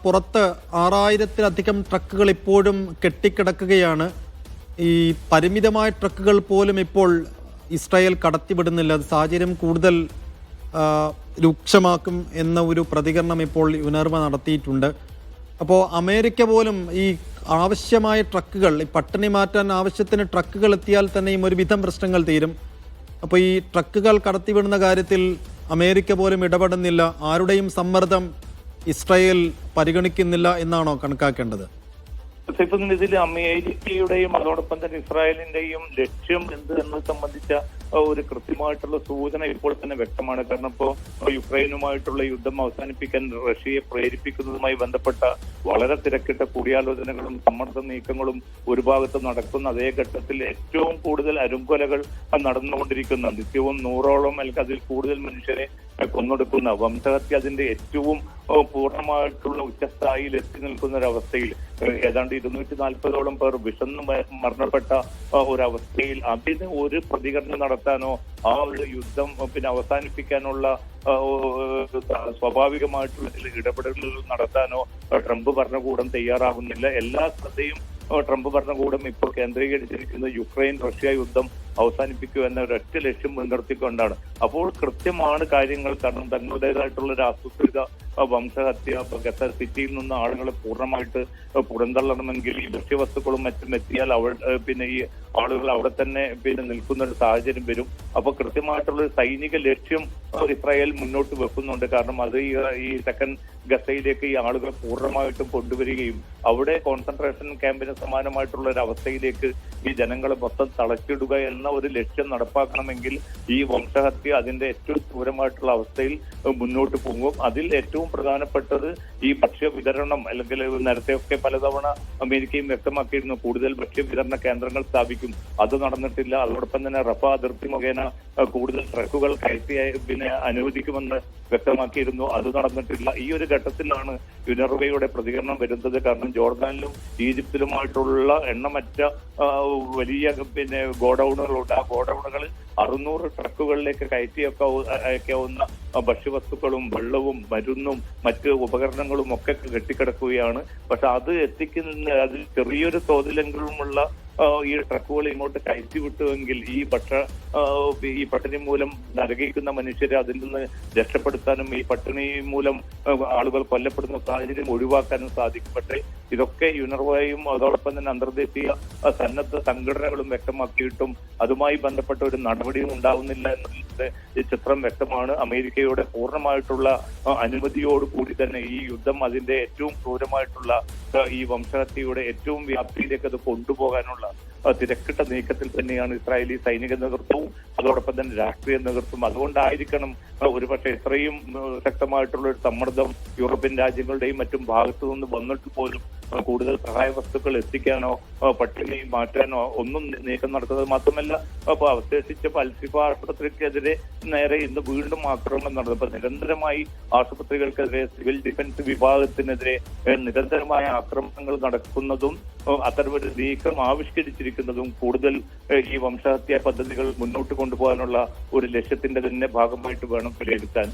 പുറത്ത് 6000-ത്തിലധികം ട്രക്കുകൾ ഇപ്പോഴും കെട്ടിക്കിടക്കുകയാണ്. ഈ പരിമിതമായ ട്രക്കുകൾ പോലും ഇപ്പോൾ ഇസ്രായേൽ കടത്തിവിടുന്നില്ല. അത് സാഹചര്യം കൂടുതൽ രൂക്ഷമാക്കും എന്ന ഒരു പ്രതികരണം ഇപ്പോൾ യുനർവ നടത്തിയിട്ടുണ്ട്. അപ്പോൾ അമേരിക്ക പോലും ഈ ആവശ്യമായ ട്രക്കുകൾ, ഈ പട്ടിണി മാറ്റാൻ ആവശ്യത്തിന് ട്രക്കുകൾ എത്തിയാൽ തന്നെയും ഒരുവിധം പ്രശ്നങ്ങൾ തീരും. അപ്പോൾ ഈ ട്രക്കുകൾ കടത്തിവിടുന്ന കാര്യത്തിൽ അമേരിക്ക പോലും ഇടപെടുന്നില്ല. ആരുടെയും സമ്മർദ്ദം ഇസ്രായേൽ പരിഗണിക്കുന്നില്ല എന്നാണോ കണക്കാക്കേണ്ടത്? ഇതിൽ അമേരിക്കയുടെയും അതോടൊപ്പം തന്നെ ഇസ്രായേലിന്റെയും ലക്ഷ്യം എന്ത് എന്നത് സംബന്ധിച്ച ഒരു കൃത്യമായിട്ടുള്ള സൂചന ഇപ്പോൾ തന്നെ വ്യക്തമാണ്. കാരണം ഇപ്പോൾ യുക്രൈനുമായിട്ടുള്ള യുദ്ധം അവസാനിപ്പിക്കാൻ റഷ്യയെ പ്രേരിപ്പിക്കുന്നതുമായി ബന്ധപ്പെട്ട വളരെ തിരക്കിട്ട കൂടിയാലോചനകളും സമ്മർദ്ദ നീക്കങ്ങളും ഒരു ഭാഗത്ത് നടക്കുന്ന അതേ ഘട്ടത്തിൽ ഏറ്റവും കൂടുതൽ അരുംകൊലകൾ നടന്നുകൊണ്ടിരിക്കുന്ന, നിത്യവും 100ഓളം അല്ലെങ്കിൽ അതിൽ കൂടുതൽ മനുഷ്യരെ കൊന്നൊടുക്കുന്ന വംശഹത്യ അതിന്റെ ഏറ്റവും പൂർണ്ണമായിട്ടുള്ള ഉച്ചസ്ഥായിയിൽ എത്തി നിൽക്കുന്ന ഒരവസ്ഥയിൽ ഏതാണ്ട് 240ഓളം പേർ വിശന്ന് മരണപ്പെട്ട ഒരവസ്ഥയിൽ അതിന് ഒരു പ്രതികരണം നടത്താനോ ആ ഒരു യുദ്ധം അവസാനിപ്പിക്കാനുള്ള സ്വാഭാവികമായിട്ടുള്ള ചില ഇടപെടലുകൾ നടത്താനോ ട്രംപ് ഭരണകൂടം തയ്യാറാകുന്നില്ല. എല്ലാ ശ്രദ്ധയും ട്രംപ് ഭരണകൂടം ഇപ്പോൾ കേന്ദ്രീകരിച്ചിരിക്കുന്നത് യുക്രൈൻ റഷ്യ യുദ്ധം അവസാനിപ്പിക്കുക എന്ന ഒരൊറ്റ ലക്ഷ്യം മുൻനിർത്തിക്കൊണ്ടാണ്. അപ്പോൾ കൃത്യമാണ് കാര്യങ്ങൾ. കാരണം തങ്ങളുടേതായിട്ടുള്ള ഒരു ആസൂത്രിത വംശഹത്യ ഗസ സിറ്റിയിൽ നിന്ന് ആളുകളെ പൂർണ്ണമായിട്ട് പുറന്തള്ളണമെങ്കിൽ ഈ ഭക്ഷ്യവസ്തുക്കളും മറ്റും എത്തിയാൽ ഈ ആളുകൾ അവിടെ തന്നെ നിൽക്കുന്ന ഒരു സാഹചര്യം വരും. അപ്പൊ കൃത്യമായിട്ടുള്ള സൈനിക ലക്ഷ്യം ഇസ്രായേൽ മുന്നോട്ട് വെക്കുന്നുണ്ട്. കാരണം അത് ഈ സെക്കൻഡ് ഗസയിലേക്ക് ഈ ആളുകളെ പൂർണ്ണമായിട്ടും കൊണ്ടുവരികയും അവിടെ കോൺസെൻട്രേഷൻ ക്യാമ്പിന് സമാനമായിട്ടുള്ള ഒരു അവസ്ഥയിലേക്ക് ഈ ജനങ്ങളെ മൊത്തം തളച്ചിടുക എന്ന ഒരു ലക്ഷ്യം നടപ്പാക്കണമെങ്കിൽ ഈ വംശഹത്യ അതിന്റെ ഏറ്റവും ക്രൂരമായിട്ടുള്ള അവസ്ഥയിൽ മുന്നോട്ട് പോകും. അതിൽ ഏറ്റവും പ്രധാനപ്പെട്ടത് ഈ ഭക്ഷ്യ വിതരണം, അല്ലെങ്കിൽ നേരത്തെയൊക്കെ പലതവണ അമേരിക്കയും വ്യക്തമാക്കിയിരുന്നു കൂടുതൽ ഭക്ഷ്യ വിതരണ കേന്ദ്രങ്ങൾ സ്ഥാപിക്കും. അത് നടന്നിട്ടില്ല. അതോടൊപ്പം തന്നെ റഫ അതിർത്തി മുഖേന കൂടുതൽ ട്രക്കുകൾ കയറ്റി അനുവദിക്കുമെന്ന് വ്യക്തമാക്കിയിരുന്നു. അത് നടന്നിട്ടില്ല. ഈ ഒരു ഘട്ടത്തിലാണ് യുനർവയുടെ പ്രതികരണം വരുന്നത്. കാരണം ജോർദാനിലും ഈജിപ്തിലുമായിട്ടുള്ള എണ്ണമറ്റ വലിയ ഗോഡൌണുകളുണ്ട്. ആ ഗോഡൌണുകളിൽ 600 ട്രക്കുകളിലേക്ക് കയറ്റിയൊക്കെ അയക്കാവുന്ന ഭക്ഷ്യവസ്തുക്കളും വെള്ളവും മരുന്നും മറ്റ് ഉപകരണങ്ങളും ഒക്കെ കെട്ടിക്കിടക്കുകയാണ്. പക്ഷെ അത് എത്തിക്കുന്ന അതിൽ ചെറിയൊരു തോതിലെങ്കിലുമുള്ള ഈ ട്രക്കുകൾ ഇങ്ങോട്ട് കയറ്റി വിട്ടുവെങ്കിൽ ഈ പട്ടിണി മൂലം നരകിക്കുന്ന മനുഷ്യരെ അതിൽ നിന്ന് രക്ഷപ്പെടുത്താനും ഈ പട്ടിണി മൂലം ആളുകൾ കൊല്ലപ്പെടുന്ന സാഹചര്യം ഒഴിവാക്കാനും സാധിക്കും. പക്ഷേ ഇതൊക്കെ യുനർവയും അതോടൊപ്പം തന്നെ അന്തർദേശീയ സന്നദ്ധ സംഘടനകളും വ്യക്തമാക്കിയിട്ടും അതുമായി ബന്ധപ്പെട്ട ഒരു നടപടിയും ഉണ്ടാവുന്നില്ല എന്നുള്ളത് ഈ ചിത്രം വ്യക്തമാണ്. അമേരിക്കയുടെ പൂർണ്ണമായിട്ടുള്ള അനുമതിയോടുകൂടി തന്നെ ഈ യുദ്ധം അതിന്റെ ഏറ്റവും ക്രൂരമായിട്ടുള്ള ഈ വംശഹത്യയുടെ ഏറ്റവും വ്യാപ്തിയിലേക്ക് അത് കൊണ്ടുപോകാനുള്ള തിരക്കിട്ട നീക്കത്തിൽ തന്നെയാണ് ഇസ്രായേലി സൈനിക നേതൃത്വവും അതോടൊപ്പം തന്നെ രാഷ്ട്രീയ നേതൃത്വം. അതുകൊണ്ടായിരിക്കണം ഒരുപക്ഷെ ഇത്രയും ശക്തമായിട്ടുള്ള ഒരു സമ്മർദ്ദം യൂറോപ്യൻ രാജ്യങ്ങളുടെയും മറ്റും ഭാഗത്തു നിന്ന് വന്നിട്ട് പോലും കൂടുതൽ സഹായ വസ്തുക്കൾ എത്തിക്കാനോ പട്ടിണി മാറ്റാനോ ഒന്നും നീക്കം നടത്തുന്നത്. മാത്രമല്ല അവശേഷിച്ച അൽഷിഫ ആശുപത്രിക്കെതിരെ നേരെ ഇന്ന് വീണ്ടും ആക്രമണം നടന്നപ്പോൾ നിരന്തരമായി ആശുപത്രികൾക്കെതിരെ സിവിൽ ഡിഫൻസ് വിഭാഗത്തിനെതിരെ നിരന്തരമായ ആക്രമണങ്ങൾ നടക്കുന്നതും അത്തരമൊരു നീക്കം ആവിഷ്കരിച്ചിരിക്കുന്നതും കൂടുതൽ ഈ വംശഹത്യാ പദ്ധതികൾ മുന്നോട്ട് കൊണ്ടുപോകാനുള്ള ഒരു ലക്ഷ്യത്തിന്റെ തന്നെ ഭാഗമായിട്ട് വേണം വിലയിരുത്താൻ.